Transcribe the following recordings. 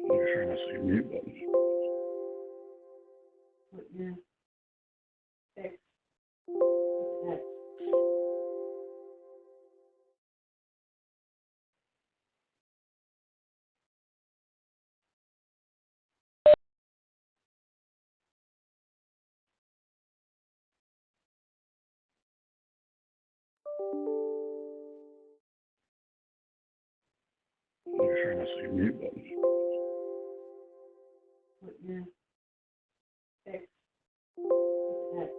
You're trying to see mute button. Yeah. Fix. That. You're trying to see mute button. Yeah. Fix. That.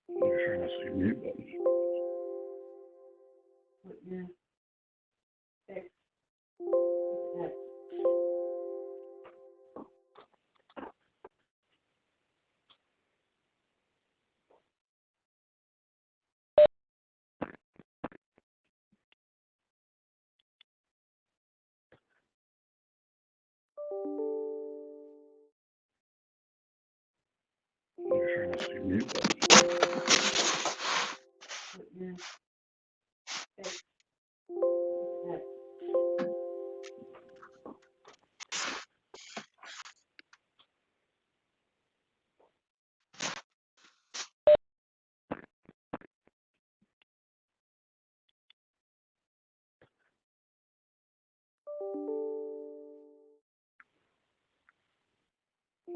You're trying to see mute button. Yeah. Fix. That. You're trying to see mute button. Yeah. Fix. That.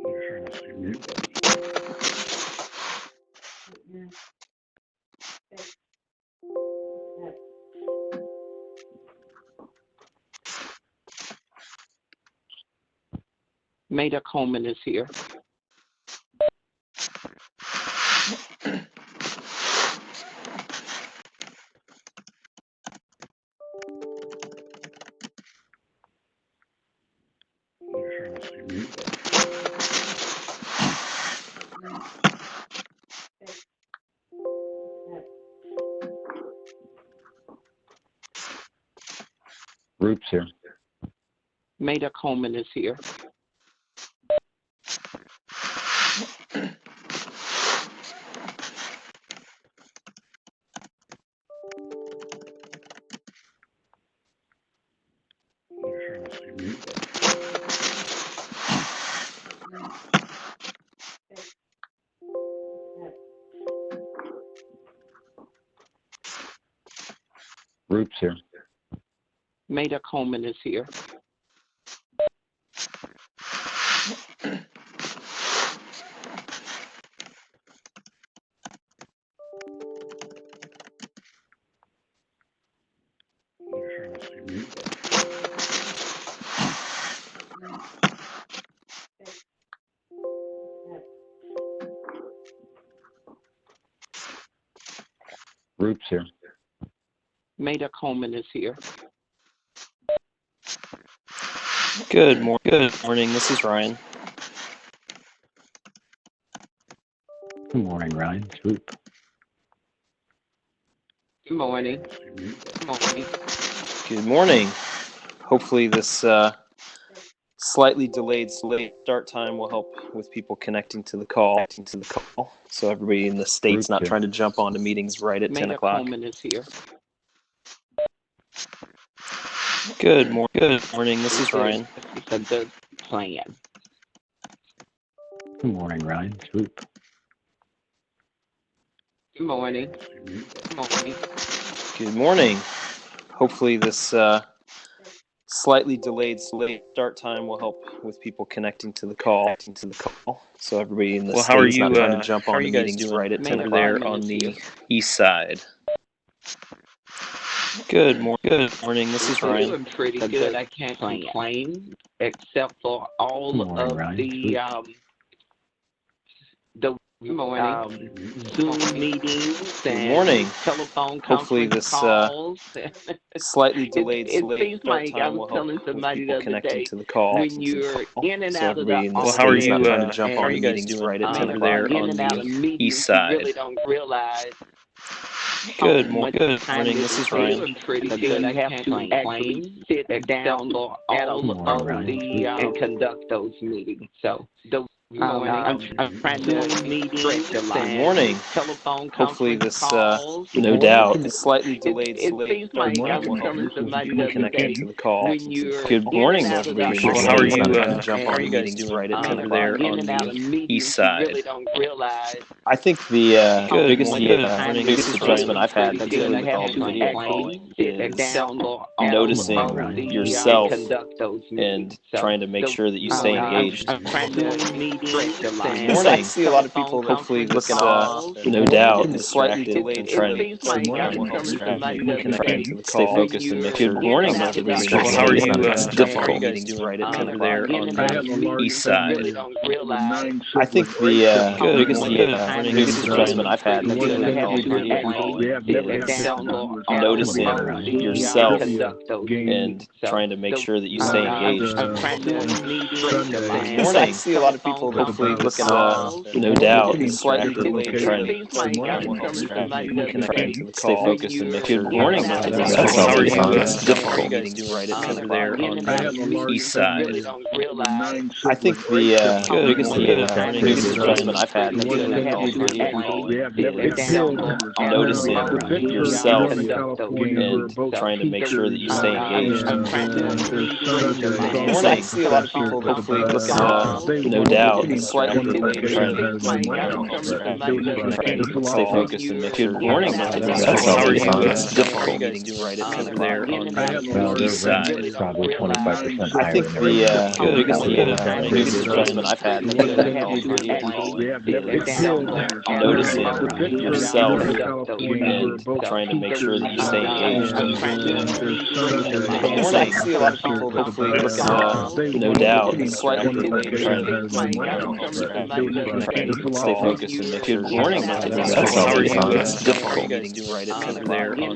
You're trying to see mute button. Yeah. Fix. That. Maida Coleman is here. You're trying to see mute button. Fix. That. Roop's here. Maida Coleman is here. You're trying to see mute button. Fix. That. Roop's here. Maida Coleman is here. mute button. Groups here. Maida Coleman is here. Good morning. This is Ryan. Good morning, Ryan. Swoop. Good morning. Mute button. Good morning. Good morning. Hopefully this slightly delayed start time will help with people connecting to the call. So everybody in the State's not trying to jump onto meetings right at 10 Maida o'clock. Coleman is here. Good morning. This is Ryan. It's a good plan. Good morning, Ryan. Swoop. Good morning. Mute button. Good morning. Good morning. Hopefully this slightly delayed start time will help with people connecting to the call. So everybody in the State's not trying to jump onto meetings right at 10 Maida there Coleman on is the here. east side. Good morning. This is Ryan. Doing pretty good. I can't complain, except for all Good morning, of Ryan. the Zoom meetings Good and morning. telephone Hopefully conference this calls. slightly delayed It seems start like I time was will help telling with somebody the people other connecting day, to the call. when you're in and So out of the everybody in the office, State's not trying to jump and onto meetings right at 10 in there on and out of the meetings, east you side. really don't realize Good how much time morning. it This is takes. Ryan. Doing pretty good. I have to actually sit down for all Good morning, of Ryan. and conduct those meetings. So I'm trying Good to meetings Good morning. telephone Hopefully conference this calls. no doubt slightly delayed It seems start like I time was will help telling with somebody the people other connecting day, to the call. when you're Good in morning. and out of the Everybody in the office, State's not trying to jump onto and meetings right at 10 there in on and out of the meetings, east you side. really don't realize I think the how biggest much time it biggest takes. adjustment I've had, Pretty particularly good. with I all have the to video actually calling, sit is down for all noticing of yourself and conduct those meetings. and So trying to make sure that you stay engaged. I'm trying to meetings Good and morning. I see a lot of people hopefully looking no doubt distracted and trying to seems like I was telling somebody the other day, to stay focused and make sure Good that morning. everybody's Well, how are you? It's Difficult meetings right at 10 there on the east side. really don't realize I think the biggest biggest adjustment I've had, particularly with all the video calling, is noticing yourself and trying to make sure that you stay engaged. Good morning. I see a lot of people hopefully looking no doubt distracted and trying to stay focused and make sure that morning. how are you? It's Difficult meetings right at 10 there on the east side. really don't realize I think the biggest adjustment I've had, particularly with all the video calling, is noticing yourself and trying to make sure that you stay engaged. Good morning. I see a lot of people hopefully looking no doubt distracted and trying to stay focused and make sure. Good morning. How are you? It's difficult meetings right at 10 there on the east side. Probably 25% I higher think than the biggest adjustment I've had, particularly with all the video calling, is noticing yourself and trying to make sure that you stay engaged. Good morning. I see a lot of people hopefully looking no doubt distracted and trying to stay focused and make sure. Good morning. How are you? It's difficult meetings right at 10 there on the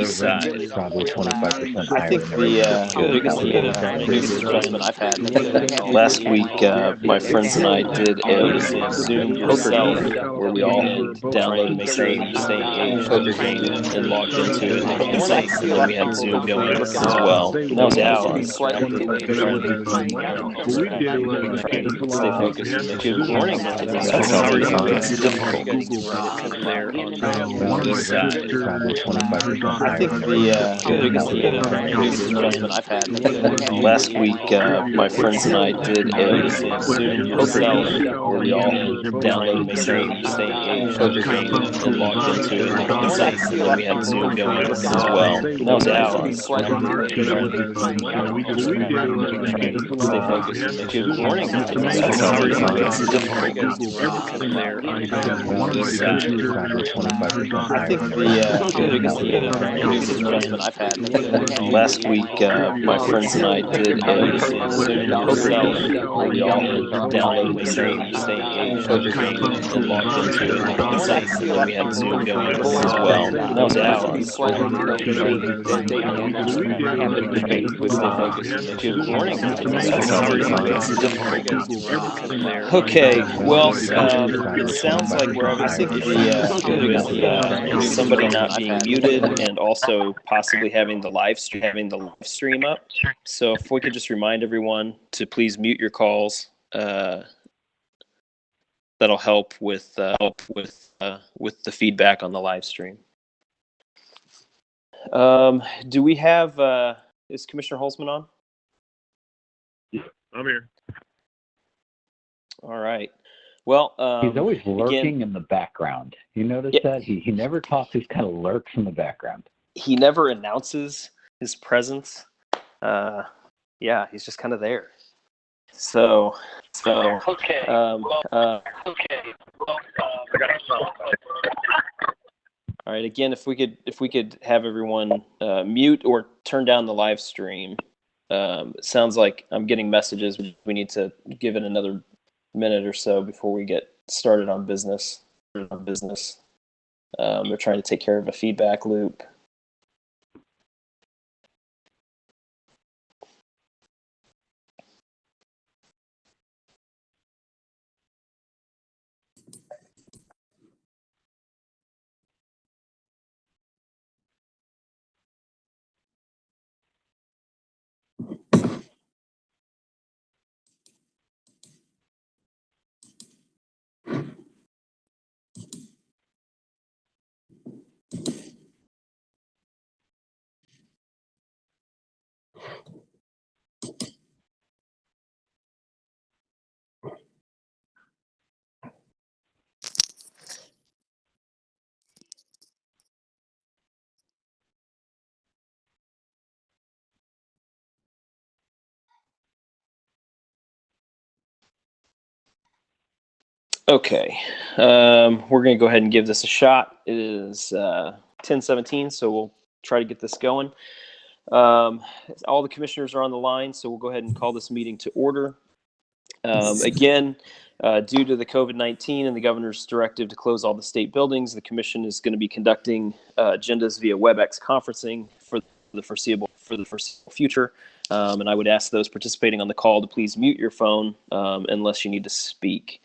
east side. probably 25% I higher think than the biggest adjustment I've had last week, my friends and I did a Zoom poker game where we all downloaded and make sure that you stay engaged poker game and logged into it. And then we had Zoom going as well. And that was out slightly delayed. Stay focused and make sure. Good morning. How are you? It's difficult meetings right at 10 there on the east side. probably 25% I think the biggest adjustment I've had last week, my friends and I did a Zoom poker game where we all downloaded and make sure that you stay engaged poker game and logged into it. And then we had Zoom going as well. And that was out slightly delayed. Stay focused and make sure. Good morning. for some reason it's I difficult to run there. I think the biggest adjustment I've had last week, my friends and I did a Zoom ourselves where we all downloaded the same COVID game and logged into it, and then we had Zoom going as well. And that was an hour. Good morning. Okay, well, it sounds like we're having some issue with somebody not being muted and also possibly having the live stream up. So if we could just remind everyone to please mute your calls, that'll help with the feedback on the live stream. Do we have is Commissioner Holzman on? I'm here. All right. Well, he's always lurking again, in the background. You notice that? He never talks, he kind of lurks in the background. He never announces his presence. Yeah, he's just kind of there. So okay. All right. Again, if we could have everyone mute or turn down the live stream. It sounds like I'm getting messages. We need to give it another minute or so before we get started on business. They're trying to take care of a feedback loop. Okay, we're going to go ahead and give this a shot. It is 10:17, so we'll try to get this going. All the commissioners are on the line, so we'll go ahead and call this meeting to order. Again, due to the COVID-19 and the governor's directive to close all the state buildings, the commission is going to be conducting agendas via WebEx conferencing for the foreseeable future. And I would ask those participating on the call to please mute your phone unless you need to speak.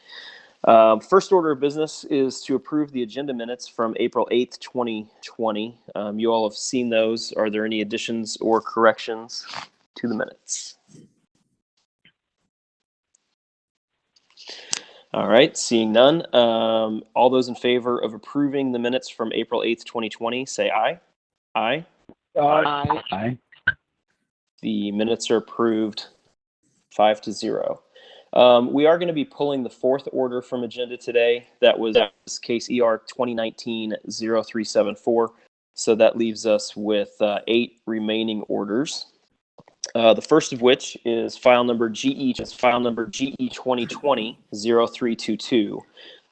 First order of business is to approve the agenda minutes from April 8th, 2020. You all have seen those. Are there any additions or corrections to the minutes? All right, seeing none. All those in favor of approving the minutes from April 8th, 2020, say aye. Aye. Aye. Aye. The minutes are approved 5-0. We are going to be pulling the fourth order from agenda today. That was case ER 2019-0374. So that leaves us with 8 remaining orders. The first of which is file number GE 2020-0322.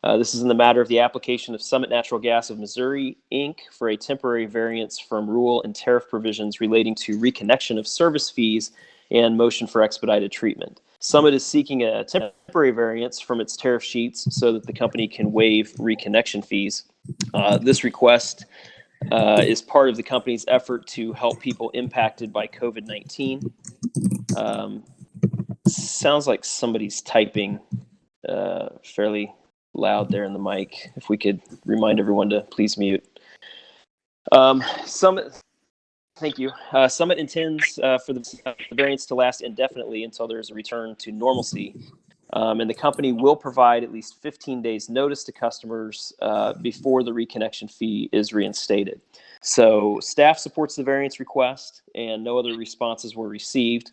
This is in the matter of the application of Summit Natural Gas of Missouri, Inc. for a temporary variance from rule and tariff provisions relating to reconnection of service fees and motion for expedited treatment. Summit is seeking a temporary variance from its tariff sheets so that the company can waive reconnection fees. This request is part of the company's effort to help people impacted by COVID-19. Sounds like somebody's typing fairly loud there in the mic. If we could remind everyone to please mute. Summit. Thank you. Summit intends for the variance to last indefinitely until there is a return to normalcy. And the company will provide at least 15 days notice to customers before the reconnection fee is reinstated. So staff supports the variance request and no other responses were received.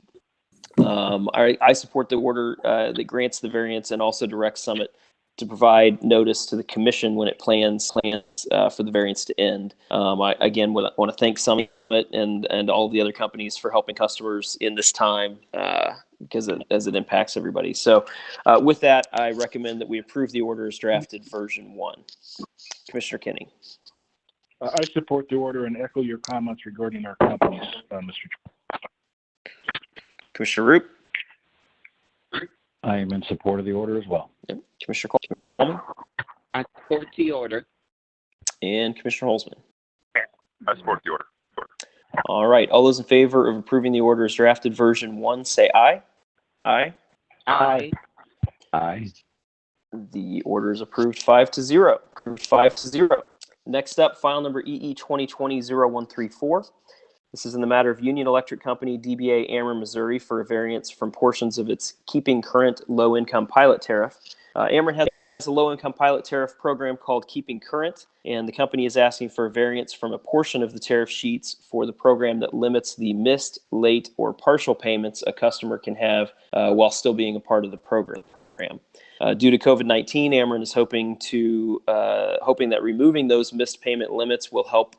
I support the order that grants the variance and also directs Summit to provide notice to the commission when it plans for the variance to end. I again want to thank Summit and all the other companies for helping customers in this time because as it impacts everybody. So with that, I recommend that we approve the order as drafted, version 1. Commissioner Kenny. I support the order and echo your comments regarding our companies, Mr. Chair. Commissioner Roop. I am in support of the order as well. Yep. Commissioner Coleman. I support the order. And Commissioner Holzman. I support the order. All right. All those in favor of approving the order as drafted, version 1, say aye. Aye. Aye. Aye. The order is approved 5-0. Approved 5-0. Next up, file number EE 2020-0134. This is in the matter of Union Electric Company, DBA Ameren, Missouri, for a variance from portions of its Keeping Current low-income pilot tariff. Ameren has a low-income pilot tariff program called Keeping Current, and the company is asking for a variance from a portion of the tariff sheets for the program that limits the missed, late, or partial payments a customer can have while still being a part of the program. Due to COVID-19, Ameren is hoping that removing those missed payment limits will help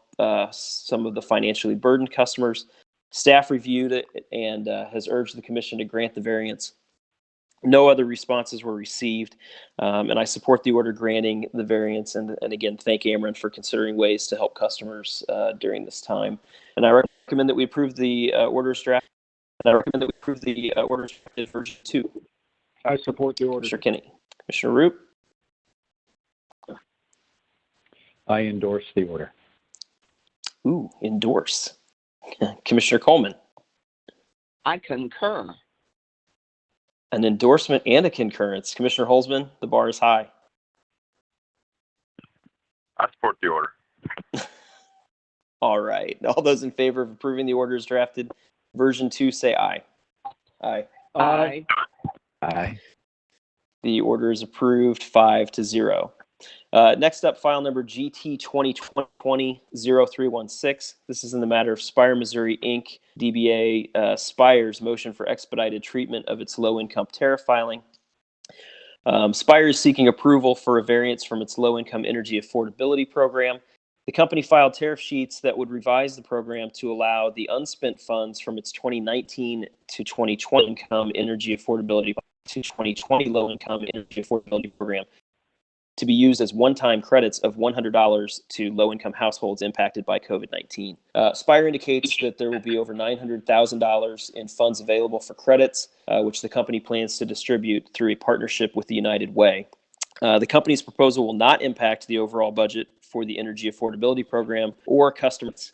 some of the financially burdened customers. Staff reviewed it and has urged the commission to grant the variance. No other responses were received, and I support the order granting the variance. And again, thank Ameren for considering ways to help customers during this time. And I recommend that we approve the orders draft. And I recommend that we approve the orders drafted version 2. I support the order. Commissioner Kenny. Commissioner Roop. I endorse the order. Ooh, endorse. Commissioner Coleman. I concur. An endorsement and a concurrence. Commissioner Holzman, the bar is high. I support the order. All right. All those in favor of approving the order as drafted, version 2, say aye. Aye. Aye. Aye. The order is approved 5-0. Next up, file number GT 2020-0316. This is in the matter of Spire, Missouri, Inc., DBA Spire's motion for expedited treatment of its low-income tariff filing. Spire is seeking approval for a variance from its low-income energy affordability program. The company filed tariff sheets that would revise the program to allow the unspent funds from its 2019 to 2020 income energy affordability to 2020 low-income energy affordability program to be used as one-time credits of $100 to low-income households impacted by COVID-19. Spire indicates that there will be over $900,000 in funds available for credits, which the company plans to distribute through a partnership with the United Way. The company's proposal will not impact the overall budget for the energy affordability program or customers'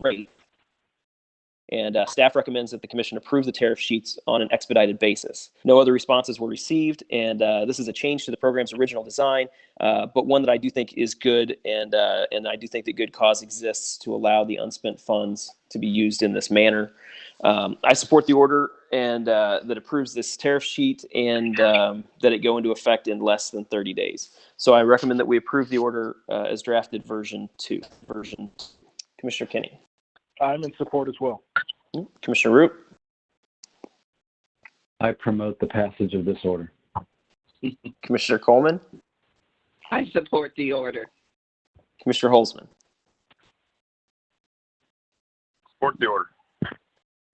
rate. And staff recommends that the commission approve the tariff sheets on an expedited basis. No other responses were received, and this is a change to the program's original design, but one that I do think is good, and I do think that good cause exists to allow the unspent funds to be used in this manner. I support the order and that approves this tariff sheet and that it go into effect in less than 30 days. So I recommend that we approve the order as drafted, version 2. Commissioner Kenny. I'm in support as well. Commissioner Roop. I promote the passage of this order. Commissioner Coleman. I support the order. Commissioner Holzman. Support the order.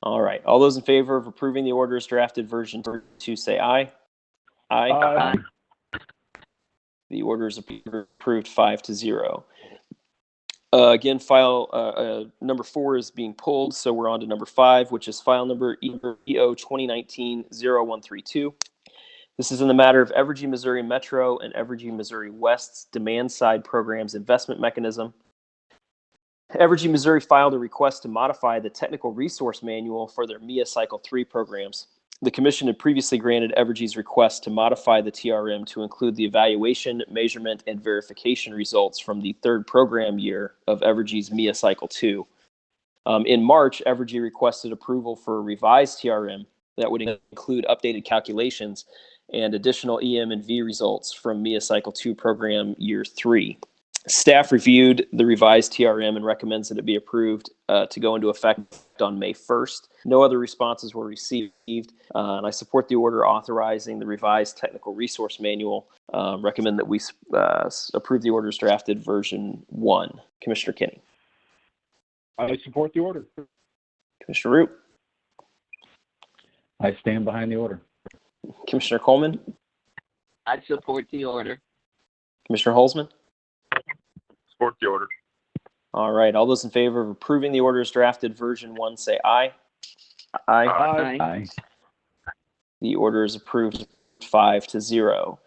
All right. All those in favor of approving the order as drafted, version 2, say aye. Aye. Aye. The order is approved 5-0. Again, file number 4 is being pulled, so we're on to number 5, which is file number EO 2019-0132. This is in the matter of Evergy Missouri Metro and Evergy Missouri West's demand-side programs investment mechanism. Evergy Missouri filed a request to modify the technical resource manual for their MIA Cycle 3 programs. The commission had previously granted Evergy's request to modify the TRM to include the evaluation, measurement, and verification results from the third program year of Evergy's MIA Cycle 2. In March, Evergy requested approval for a revised TRM that would include updated calculations and additional EM and V results from MIA Cycle 2 program year 3. Staff reviewed the revised TRM and recommends that it be approved to go into effect on May 1st. No other responses were received, and I support the order authorizing the revised technical resource manual. Recommend that we approve the orders drafted version 1. Commissioner Kenny. I support the order. Commissioner Root. I stand behind the order. Commissioner Coleman. I support the order. Commissioner Holzman. Support the order. All right. All those in favor of approving the orders drafted version 1, say aye. Aye. Aye. The order is approved 5-0.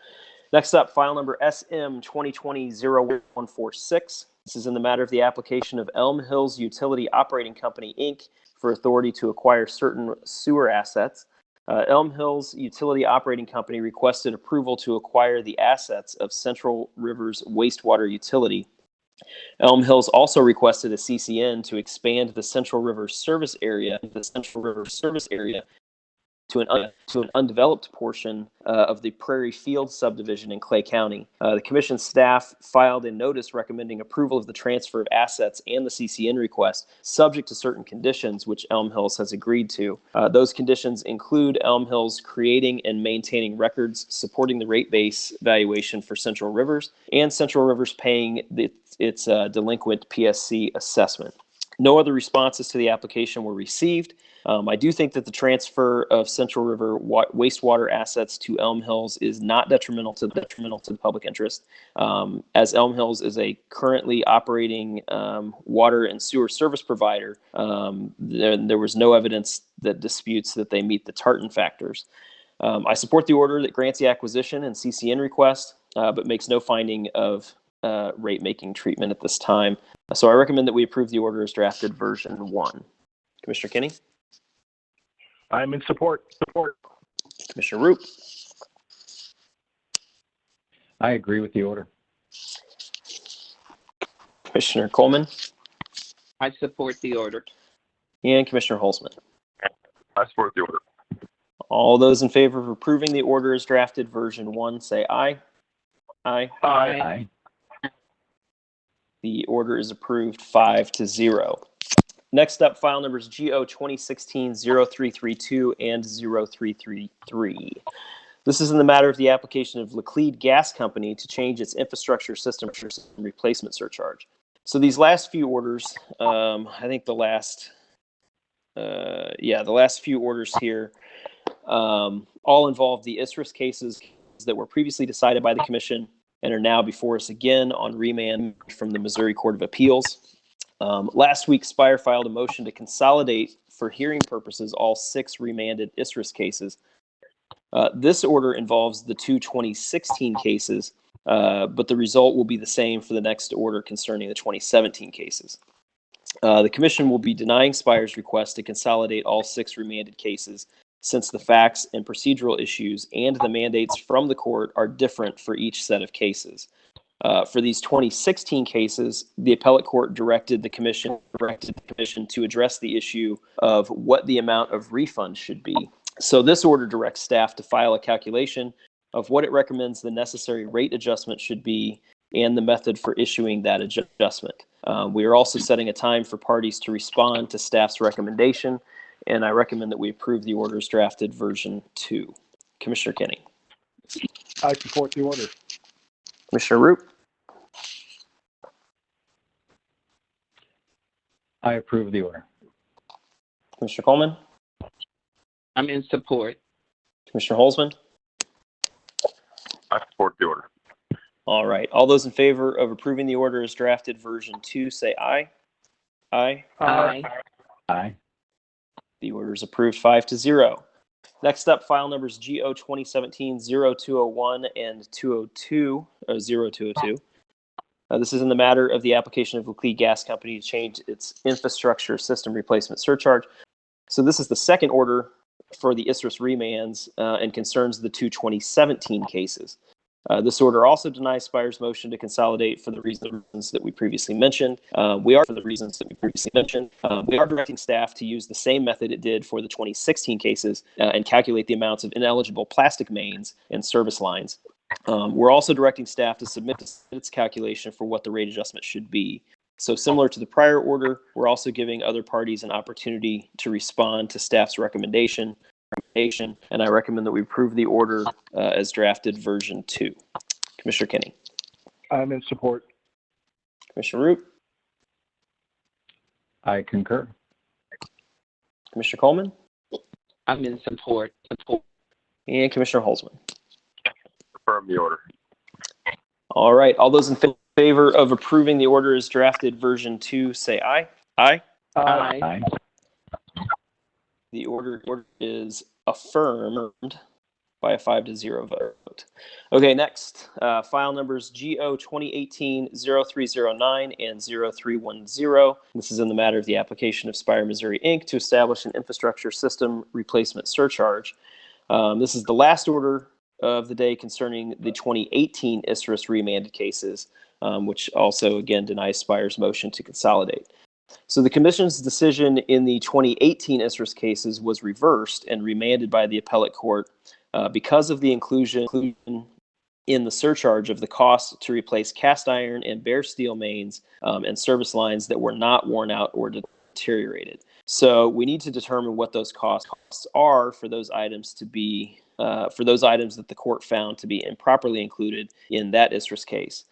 Next up, file number SM 2020-0146. This is in the matter of the application of Elm Hills Utility Operating Company, Inc. for authority to acquire certain sewer assets. Elm Hills Utility Operating Company requested approval to acquire the assets of Central Rivers Wastewater Utility. Elm Hills also requested a CCN to expand the Central Rivers service area to an undeveloped portion of the Prairie Field subdivision in Clay County. The commission staff filed a notice recommending approval of the transfer of assets and the CCN request, subject to certain conditions, which Elm Hills has agreed to. Those conditions include Elm Hills creating and maintaining records supporting the rate base valuation for Central Rivers, and Central Rivers paying its delinquent PSC assessment. No other responses to the application were received. I do think that the transfer of Central River wastewater assets to Elm Hills is not detrimental to the public interest, as Elm Hills is a currently operating water and sewer service provider. There was no evidence that disputes that they meet the Tartan factors. I support the order that grants the acquisition and CCN request, but makes no finding of rate-making treatment at this time. So I recommend that we approve the order as drafted version 1. Commissioner Kenny? I'm in support. Commissioner Root? I agree with the order. Commissioner Coleman? I support the order. And Commissioner Holzman? I support the order. All those in favor of approving the order as drafted version 1, say aye. Aye. Aye. The order is approved 5-0. Next up, file numbers GO 2016-0332 and 0333. This is in the matter of the application of Laclede Gas Company to change its infrastructure system replacement surcharge. So these last few orders, I think the last few orders here all involve the ISRIS cases that were previously decided by the commission and are now before us again on remand from the Missouri Court of Appeals. Last week, Spire filed a motion to consolidate, for hearing purposes, all 6 remanded ISRIS cases. This order involves the 2 2016 cases, but the result will be the same for the next order concerning the 2017 cases. The Commission will be denying Spire's request to consolidate all 6 remanded cases, since the facts and procedural issues and the mandates from the court are different for each set of cases. For these 2016 cases, the appellate court directed the commission to address the issue of what the amount of refund should be. So this order directs staff to file a calculation of what it recommends the necessary rate adjustment should be and the method for issuing that adjustment. We are also setting a time for parties to respond to staff's recommendation, and I recommend that we approve the orders drafted version 2. Commissioner Kenny. I support the order. Commissioner Root. I approve the order. Commissioner Coleman. I'm in support. Commissioner Holzman. I support the order. All right. All those in favor of approving the order as drafted version 2, say aye. Aye. Aye. Aye. The order is approved 5-0. Next up, file numbers GO 2017-0201 and 0202. This is in the matter of the application of Laclede Gas Company to change its infrastructure system replacement surcharge. So this is the second order for the ISRIS remands and concerns the 2 2017 cases. This order also denies Spire's motion to consolidate for the reasons that we previously mentioned. We are directing staff to use the same method it did for the 2016 cases and calculate the amounts of ineligible plastic mains and service lines. We're also directing staff to submit its calculation for what the rate adjustment should be. So similar to the prior order, we're also giving other parties an opportunity to respond to staff's recommendation, and I recommend that we approve the order as drafted version 2. Commissioner Kenny. I'm in support. Commissioner Root. I concur. Commissioner Coleman. I'm in support. And Commissioner Holzman. Confirm the order. All right. All those in favor of approving the order as drafted version 2, say aye. Aye. Aye. The order is affirmed by a 5-0 vote. Okay, next, file numbers GO 2018-0309 and 0310. This is in the matter of the application of Spire Missouri, Inc. to establish an infrastructure system replacement surcharge. This is the last order of the day concerning the 2018 ISRIS remanded cases, which also, again, denies Spire's motion to consolidate. So the Commission's decision in the 2018 ISRIS cases was reversed and remanded by the appellate court because of the inclusion in the surcharge of the cost to replace cast iron and bare steel mains and service lines that were not worn out or deteriorated. So we need to determine what those costs are for those items to be for those items that the court found to be improperly included in that ISRIS case.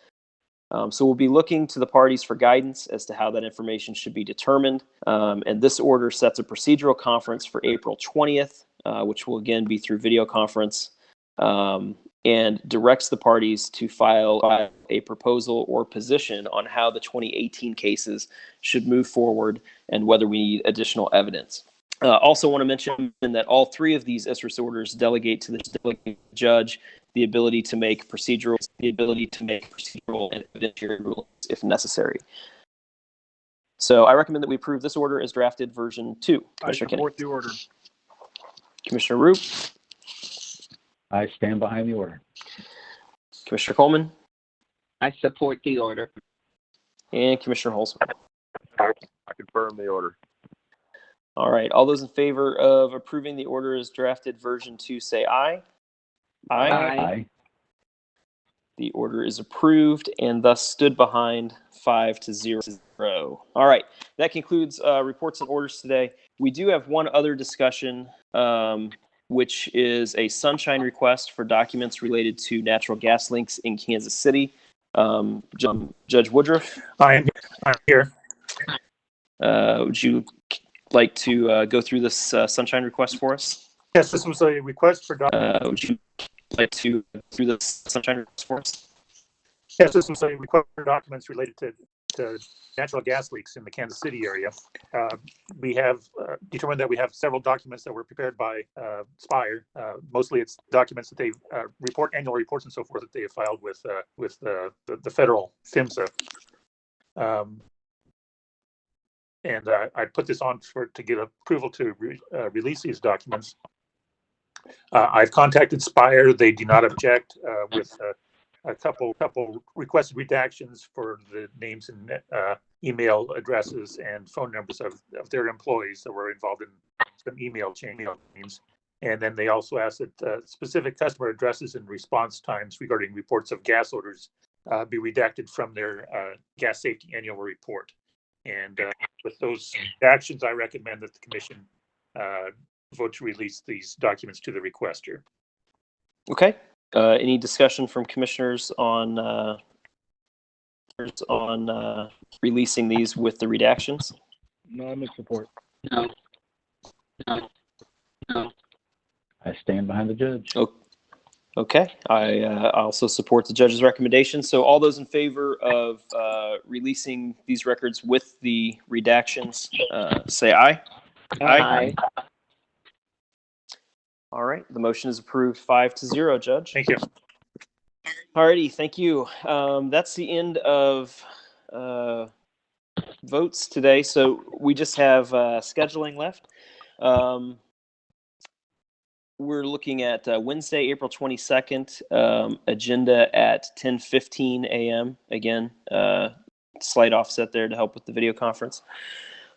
So we'll be looking to the parties for guidance as to how that information should be determined. And this order sets a procedural conference for April 20th, which will again be through video conference, and directs the parties to file a proposal or position on how the 2018 cases should move forward and whether we need additional evidence. Also want to mention that all 3 of these ISRIS orders delegate to the delegate judge the ability to make procedural and evidentiary rulings if necessary. So I recommend that we approve this order as drafted version 2. I support the order. Commissioner Root. I stand behind the order. Commissioner Coleman. I support the order. And Commissioner Holzman. I confirm the order. All right. All those in favor of approving the order as drafted version 2, say aye. Aye. The order is approved and thus stood behind 5-0. All right. That concludes reports and orders today. We do have one other discussion, which is a sunshine request for documents related to natural gas links in Kansas City. Judge Woodruff? I'm here. Would you like to go through this sunshine request for us? Yes, this was a request for Would you like to go through this sunshine request for us? Yes, this was a request for documents related to natural gas leaks in the Kansas City area. We have determined that we have several documents that were prepared by Spire. Mostly it's documents that they report, annual reports and so forth that they have filed with the federal PHMSA. And I put this on to get approval to release these documents. I've contacted Spire. They do not object with a couple requested redactions for the names and email addresses and phone numbers of their employees that were involved in some email chains. And then they also asked that specific customer addresses and response times regarding reports of gas orders be redacted from their gas safety annual report. And with those actions, I recommend that the commission vote to release these documents to the requester. Okay. Any discussion from commissioners on releasing these with the redactions? No, I'm in support. No. I stand behind the judge. Okay. I also support the judge's recommendation. So all those in favor of releasing these records with the redactions, say aye. Aye. All right. The motion is approved 5-0, Judge. Thank you. All righty. Thank you. That's the end of votes today. So we just have scheduling left. We're looking at Wednesday, April 22nd, agenda at 10:15 a.m. Again, slight offset there to help with the video conference.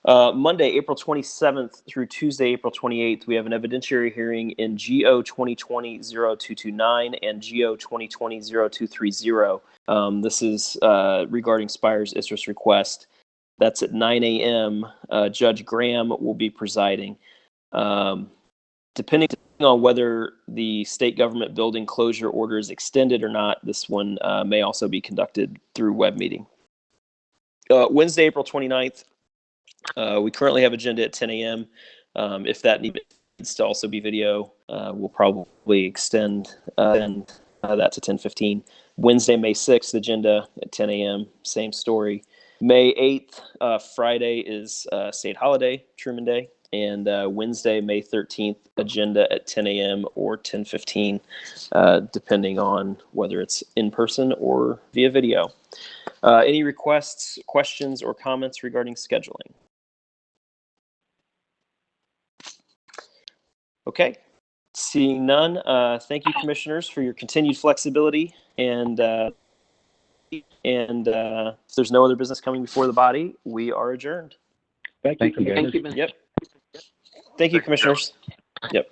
Monday, April 27th through Tuesday, April 28th, we have an evidentiary hearing in GO 2020-0229 and GO 2020-0230. This is regarding Spire's ISRIS request. That's at 9 a.m. Judge Graham will be presiding. Depending on whether the state government building closure order is extended or not, this one may also be conducted through web meeting. Wednesday, April 29th, we currently have agenda at 10 a.m. If that needs to also be video, we'll probably extend that to 10:15. Wednesday, May 6th, agenda at 10 a.m. Same story. May 8th, Friday is state holiday, Truman Day, and Wednesday, May 13th, agenda at 10 a.m. or 10:15, depending on whether it's in person or via video. Any requests, questions, or comments regarding scheduling? Okay, seeing none, thank you, commissioners, for your continued flexibility. And if there's no other business coming before the body, we are adjourned. Thank you, Thank you, guys. Thank you, Ben. Yep. Thank you, commissioners. Yep.